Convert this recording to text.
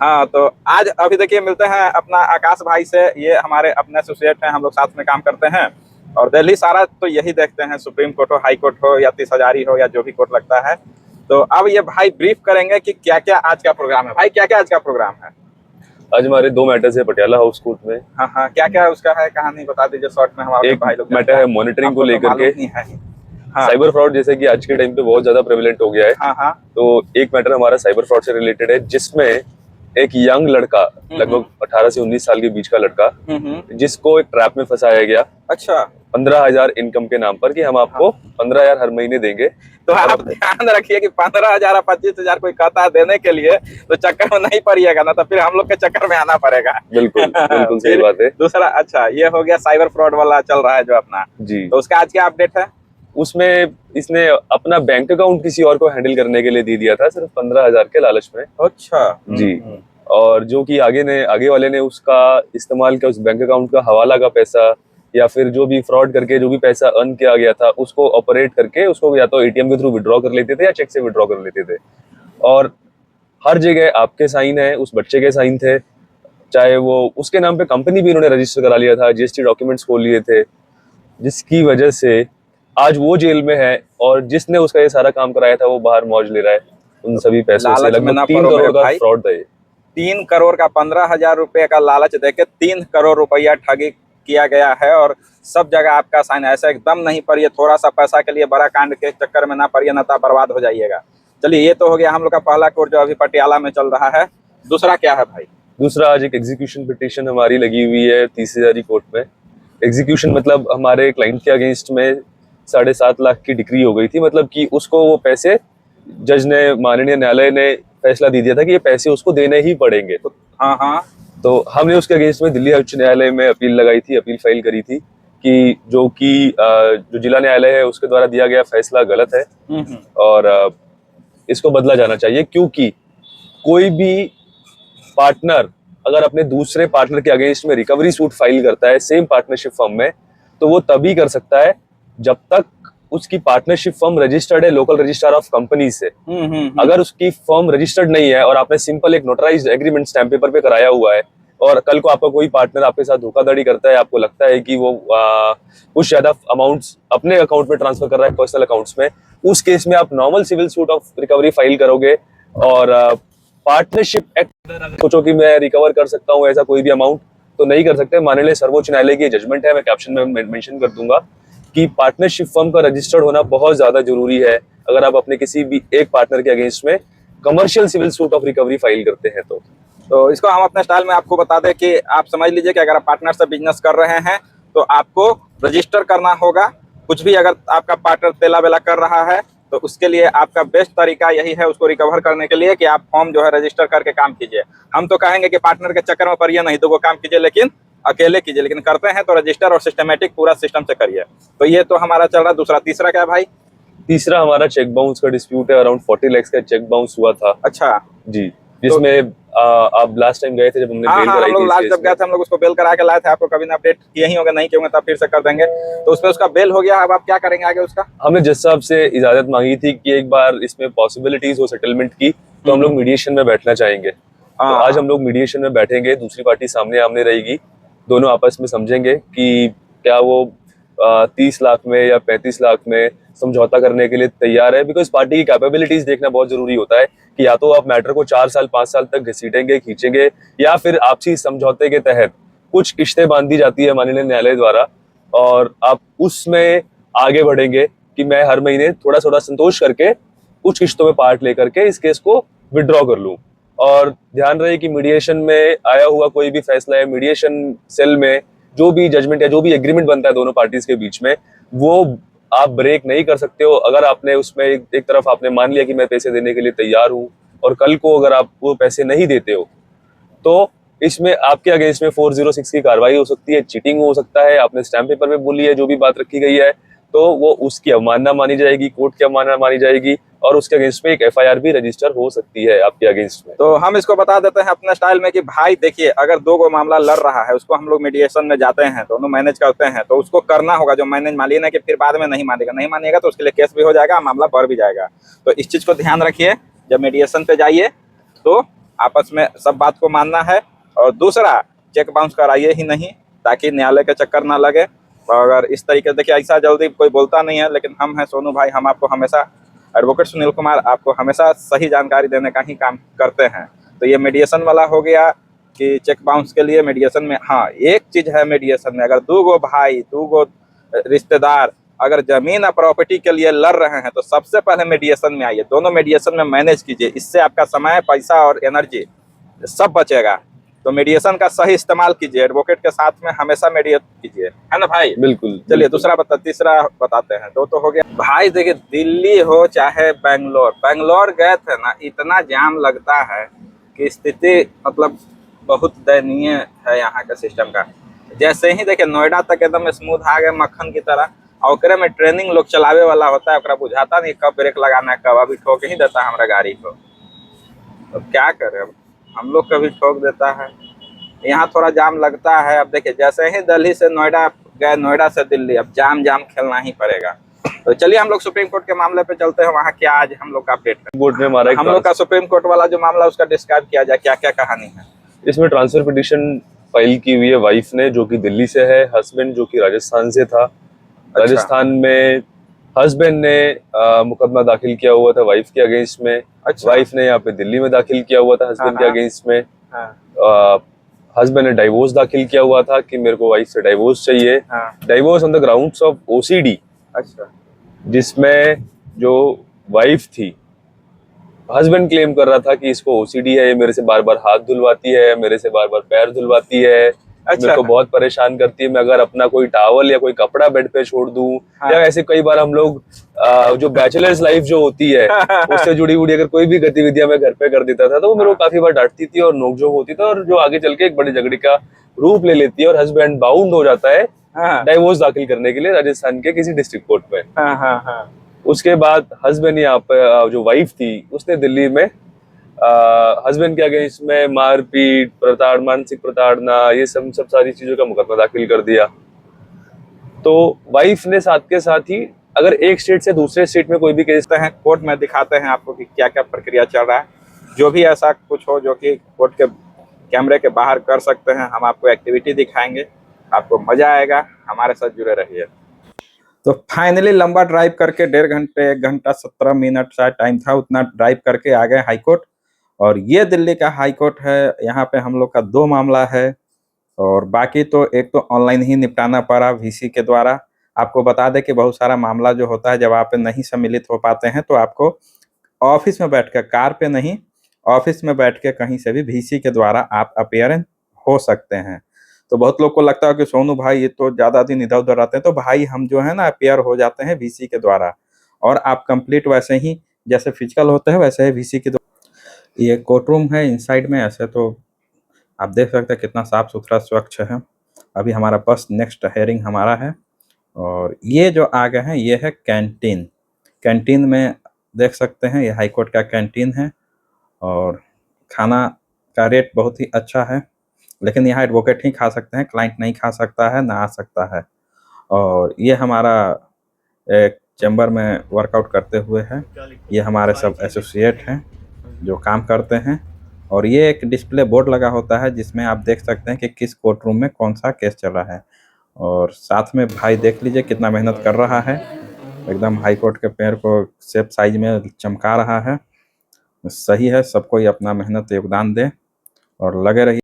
हाँ, तो आज अभी देखिए मिलते हैं अपना आकाश भाई से। ये हमारे अपने एसोसिएट हैं, हम लोग साथ में काम करते हैं। और दिल्ली सारा तो यही देखते हैं, सुप्रीम कोर्ट हो, हाई कोर्ट हो या 30,000 हो या जो भी कोर्ट लगता है। तो अब ये भाई ब्रीफ करेंगे कि क्या क्या आज का प्रोग्राम है। भाई क्या क्या आज का प्रोग्राम है? आज हमारे 2 मैटर्स है पटियाला हाउस कोर्ट में। हाँ हाँ, क्या क्या उसका है, कहानी बता दीजिए शॉर्ट में हमारे एक भाई लोग। मैटर है मॉनिटरिंग को लेकर के। हाँ साइबर फ्रॉड जैसे कि आज के टाइम पे बहुत ज्यादा प्रेवलेंट हो गया है। हाँ हाँ। तो एक मैटर हमारा साइबर फ्रॉड से रिलेटेड है, जिसमें एक यंग लड़का, लगभग 18 से 19 साल के बीच का लड़का, जिसको एक ट्रैप में फंसाया गया। अच्छा। 15,000 इनकम के नाम पर कि हम आपको 15,000 हर महीने देंगे। तो आप ध्यान रखिए कि 15,000 25,000 कोई कहता है देने के लिए, तो चक्कर में नहीं पड़िएगा ना, तो फिर हम लोग के चक्कर में आना पड़ेगा। बिल्कुल बिल्कुल सही बात है। दूसरा, अच्छा ये हो गया साइबर फ्रॉड वाला चल रहा है जो अपना जी। तो उसका आज क्या अपडेट है? उसमें इसने अपना बैंक अकाउंट किसी और को हैंडल करने के लिए दे दिया था, सिर्फ 15,000 के लालच में। अच्छा। जी। और जो कि आगे वाले ने उसका इस्तेमाल किया, उस बैंक अकाउंट का हवाला का पैसा या फिर जो भी फ्रॉड करके जो भी पैसा अर्न किया गया था उसको ऑपरेट करके उसको या तो एटीएम के थ्रू विड्रॉ कर लेते थे या चेक से विड्रॉ कर लेते थे। और हर जगह आपके साइन है, उस बच्चे के साइन थे, चाहे वो उसके नाम पे कंपनी भी इन्होंने रजिस्टर करा लिया था, जीएसटी डॉक्यूमेंट्स खोल लिए थे, जिसकी वजह से आज वो जेल में है और जिसने उसका ये सारा काम कराया था वो बाहर मौज ले रहा है उन सभी पैसों से। लगभग 3 करोड़ का फ्रॉड था ये। 3 करोड़ का 15,000 रुपए का लालच देके 3 करोड़ रुपया ठगी किया गया है। और सब जगह आपका साइन, ऐसा एकदम नहीं पड़िए, थोड़ा सा पैसा के लिए बड़ा कांड के चक्कर में ना पड़िए, ना तो बर्बाद हो जाइएगा। चलिए, ये तो हो गया हम लोग का पहला कोर्ट जो अभी पटियाला में चल रहा है। दूसरा क्या है भाई? दूसरा, आज एक एग्जीक्यूशन पिटीशन हमारी लगी हुई है 30,000 कोर्ट में। एग्जीक्यूशन मतलब हमारे क्लाइंट के अगेंस्ट में 7.5 लाख की डिक्री हो गई थी, मतलब कि उसको वो पैसे, जज ने, माननीय न्यायालय ने फैसला दे दिया था कि ये पैसे उसको देने ही पड़ेंगे। तो हाँ हाँ, तो हमने उसके अगेंस्ट में दिल्ली उच्च न्यायालय में अपील लगाई थी, अपील फाइल करी थी कि जो जिला न्यायालय है उसके द्वारा दिया गया फैसला गलत है और इसको बदला जाना चाहिए। क्योंकि कोई भी पार्टनर अगर अपने दूसरे पार्टनर के अगेंस्ट में रिकवरी सूट फाइल करता है सेम पार्टनरशिप फर्म में, तो वो तभी कर सकता है जब तक उसकी पार्टनरशिप फर्म रजिस्टर्ड है लोकल रजिस्ट्रार ऑफ कंपनी से। अगर उसकी फर्म रजिस्टर्ड नहीं है और आपने सिंपल एक नोटराइज्ड एग्रीमेंट स्टैंप पेपर पे कराया हुआ है और कल को आपका कोई पार्टनर आपके साथ धोखाधड़ी करता है, आपको लगता है कि वो कुछ ज्यादा अमाउंट्स अपने अकाउंट में ट्रांसफर कर रहा है पर्सनल अकाउंट्स में, उस केस में आप normal civil suit of recovery file करोगे। और पार्टनरशिप एक्ट सोचो कि मैं रिकवर कर सकता हूँ ऐसा कोई भी अमाउंट, तो नहीं कर सकते। माननीय सर्वोच्च न्यायालय की जजमेंट है, मैं कैप्शन में मेंशन कर दूंगा कि पार्टनरशिप फर्म का रजिस्टर्ड होना बहुत ज्यादा जरूरी है अगर आप अपने किसी भी एक पार्टनर के अगेंस्ट में commercial civil suit of recovery file करते हैं। तो इसको हम अपने स्टाइल में आपको बता दें कि आप समझ लीजिए कि अगर आप पार्टनर से बिजनेस कर रहे हैं तो आपको रजिस्टर करना होगा। कुछ भी अगर आपका पार्टनर तेला बेला कर रहा है तो उसके लिए आपका बेस्ट तरीका यही है उसको रिकवर करने के लिए कि आप फॉर्म जो है रजिस्टर करके काम कीजिए। हम तो कहेंगे कि पार्टनर के चक्कर में पड़िए नहीं, तो वो काम कीजिए, लेकिन अकेले कीजिए, लेकिन करते हैं तो रजिस्टर और सिस्टमेटिक पूरा सिस्टम से करिए। तो ये तो हमारा चल रहा। दूसरा, तीसरा क्या है भाई? तीसरा हमारा चेक बाउंस का डिस्प्यूट है। अराउंड 40 लाख का चेक बाउंस हुआ था। अच्छा जी, जिसमें आप लास्ट टाइम गए थे जब हमने बेल कराई थी। हम लोग लास्ट जब गए थे हम लोग उसको बेल करा के लाए थे। आपको कभी ना अपडेट किए ही होंगे, नहीं किए होंगे तब फिर से कर देंगे। तो उसमें उसका बेल हो गया। अब आप क्या करेंगे आगे उसका? हमने जज साहब से इजाजत मांगी थी कि एक बार इसमें पॉसिबिलिटीज हो सेटलमेंट की, तो हम लोग मीडिएशन में बैठना चाहेंगे। तो आज हम लोग मीडिएशन में बैठेंगे, दूसरी पार्टी सामने आमने रहेगी, दोनों आपस में समझेंगे कि क्या वो 30 लाख में या 35 लाख में समझौता करने के लिए तैयार है। बिकॉज पार्टी की कैपेबिलिटीज देखना बहुत जरूरी होता है कि या तो आप मैटर को 4 साल 5 साल तक घसीटेंगे, खींचेंगे, या फिर आपसी समझौते के तहत कुछ किश्तें बांधी जाती है माननीय न्यायालय द्वारा और आप उसमें आगे बढ़ेंगे कि मैं हर महीने थोड़ा थोड़ा संतोष करके कुछ किश्तों में पार्ट लेकर के इस केस को विड्रॉ कर लूं। और ध्यान रहे कि मीडिएशन में आया हुआ कोई भी फैसला है, मीडिएशन सेल में जो भी जजमेंट या जो भी एग्रीमेंट बनता है दोनों पार्टीज के बीच में, वो आप ब्रेक नहीं कर सकते हो। अगर आपने उसमें एक तरफ आपने मान लिया कि मैं पैसे देने के लिए तैयार हूं और कल को अगर आप वो पैसे नहीं देते हो तो इसमें आपके अगेंस्ट में 406 की कार्रवाई हो सकती है, चीटिंग हो सकता है। आपने स्टैम्प पेपर में बोली है जो भी बात रखी गई है, तो वो उसकी अवमानना मानी जाएगी, कोर्ट की अवमानना मानी जाएगी और उसके अगेंस्ट में एक एफआईआर भी रजिस्टर हो सकती है आपके अगेंस्ट में। तो हम इसको बता देते हैं अपने स्टाइल में कि भाई देखिए, अगर 2 गो मामला लड़ रहा है उसको हम लोग मीडिएशन में जाते हैं, दोनों मैनेज करते हैं, तो उसको करना होगा जो मैनेज मान लिया कि फिर बाद में नहीं मानेगा तो उसके लिए केस भी हो जाएगा, मामला बढ़ भी जाएगा। तो इस चीज को ध्यान रखिए, जब मीडिएशन पे जाइए तो आपस में सब बात को मानना है। और दूसरा, चेक बाउंस कराइए ही नहीं, ताकि न्यायालय के चक्कर ना लगे। अगर इस तरीके से देखिए, ऐसा जल्दी कोई बोलता नहीं है, लेकिन हम हैं सोनू भाई, हम आपको हमेशा, एडवोकेट सुनील कुमार, आपको हमेशा सही जानकारी देने का ही काम करते हैं। तो ये मीडिएशन वाला हो गया कि चेक बाउंस के लिए मीडिएशन में, हाँ एक चीज है मीडिएशन में, अगर दो गो भाई, दो गो रिश्तेदार अगर जमीन और प्रॉपर्टी के लिए लड़ रहे हैं तो सबसे पहले मीडिएशन में आइए, दोनों मीडिएशन में मैनेज कीजिए, इससे आपका समय, पैसा और एनर्जी सब बचेगा। तो मीडिएशन का सही इस्तेमाल कीजिए, एडवोकेट के साथ में हमेशा मीडिएट कीजिए, है ना भाई? बिल्कुल। चलिए दूसरा तीसरा बताते हैं। दो तो हो गया भाई। देखिए, दिल्ली हो चाहे बेंगलोर, बेंगलोर गए थे ना, इतना जाम लगता है कि स्थिति मतलब बहुत दयनीय है यहाँ के सिस्टम का। जैसे ही देखिए नोएडा तक एकदम स्मूथ आ गए मक्खन की तरह, और ओकरे में ट्रेनिंग लोग चलावे वाला होता है, ओकरा बुझाता नहीं कब ब्रेक लगाना है, कब अभी ठोक ही देता है हमारा गाड़ी को। तो क्या करें, हम लोग कभी ठोक देता है। यहाँ थोड़ा जाम लगता है। अब देखिए, जैसे ही दिल्ली से नोएडा गए, नोएडा से दिल्ली, अब जाम खेलना ही पड़ेगा। तो चलिए हम लोग सुप्रीम कोर्ट के मामले पे चलते हैं, वहाँ क्या आज हम लोग का अपडेट है। कोर्ट में हमारा हम लोग का सुप्रीम कोर्ट वाला जो मामला, उसका डिस्क्राइब किया जाए, क्या क्या कहानी है इसमें। ट्रांसफर पिटिशन फाइल की हुई है वाइफ ने, जो कि दिल्ली से है, हस्बैंड जो कि राजस्थान से था। राजस्थान में हस्बैंड ने मुकदमा दाखिल किया हुआ था वाइफ के अगेंस्ट में। वाइफ ने यहाँ पे दिल्ली में दाखिल किया हुआ था हस्बैंड के अगेंस्ट में। हस्बैंड ने डाइवोर्स दाखिल किया हुआ था कि मेरे को वाइफ से डाइवोर्स चाहिए। Divorce on the grounds of OCD. अच्छा। जिसमें जो वाइफ थी, हस्बैंड क्लेम कर रहा था कि इसको ओसीडी है, मेरे से बार बार हाथ धुलवाती है, मेरे से बार बार पैर धुलवाती है, मेरे को बहुत परेशान करती है। मैं अगर अपना कोई टॉवल या कोई कपड़ा बेड पे छोड़ दूं, या ऐसे कई बार हम लोग जो बैचलर्स लाइफ जो होती है उससे जुड़ी हुई अगर कोई भी गतिविधियां मैं घर पे कर देता था, तो वो मेरे को काफी बार डांटती थी और नोकझोंक होती थी, और जो आगे चल के एक बड़े झगड़े का रूप ले लेती है, और हस्बैंड बाउंड हो जाता है डाइवोर्स दाखिल करने के लिए राजस्थान के किसी डिस्ट्रिक्ट कोर्ट में। उसके बाद हस्बैंड यहाँ पे जो वाइफ थी उसने दिल्ली में हस्बैंड के अगेंस्ट में मारपीट, मानसिक प्रताड़ना, ये सब सारी चीजों का मुकदमा दाखिल कर दिया। तो वाइफ ने साथ के साथ ही, अगर एक स्टेट से दूसरे स्टेट में कोई भी केस है, कोर्ट में दिखाते हैं आपको कि क्या क्या प्रक्रिया चल रहा है। जो भी ऐसा कुछ हो जो कि कोर्ट के कैमरे के बाहर कर सकते हैं, हम आपको एक्टिविटी दिखाएंगे, आपको मजा आएगा, हमारे साथ जुड़े रहिए। तो फाइनली लंबा ड्राइव करके 1.5 घंटे, 1 घंटा 17 मिनट शायद टाइम था, उतना ड्राइव करके आ गए हाईकोर्ट। और ये दिल्ली का हाईकोर्ट है। यहाँ पे हम लोग का 2 मामला है, और बाकी तो एक तो ऑनलाइन ही निपटाना पड़ा वीसी के द्वारा। आपको बता दें कि बहुत सारा मामला जो होता है, जब आप नहीं सम्मिलित हो पाते हैं तो आपको ऑफिस में बैठ कर, कार पे नहीं, ऑफिस में बैठ के कहीं से भी वीसी के द्वारा आप अपीयरेंस हो सकते हैं। तो बहुत लोग को लगता है कि सोनू भाई ये तो ज़्यादा दिन इधर उधर रहते हैं, तो भाई हम जो है ना अपीयर हो जाते हैं वीसी के द्वारा, और आप कंप्लीट वैसे ही जैसे फिजिकल होते हैं वैसे ही वीसी के द्वारा। ये कोर्ट रूम है इनसाइड में, ऐसे तो आप देख सकते हैं कितना साफ सुथरा स्वच्छ है। अभी हमारा बस नेक्स्ट हेयरिंग हमारा है। और ये जो आगे हैं ये है कैंटीन। कैंटीन में देख सकते हैं, ये हाई कोर्ट का कैंटीन है, और खाना का रेट बहुत ही अच्छा है, लेकिन यहाँ एडवोकेट ही खा सकते हैं, क्लाइंट नहीं खा सकता है, ना आ सकता है। और ये हमारा एक चैम्बर में वर्कआउट करते हुए है, ये हमारे सब एसोसिएट हैं जो काम करते हैं। और ये एक डिस्प्ले बोर्ड लगा होता है जिसमें आप देख सकते हैं कि किस कोर्ट रूम में कौन सा केस चल रहा है। और साथ में भाई देख लीजिए कितना मेहनत कर रहा है, एकदम हाई कोर्ट के पेड़ को शेप साइज में चमका रहा है। सही है, सबको अपना मेहनत योगदान दे और लगे रहिए।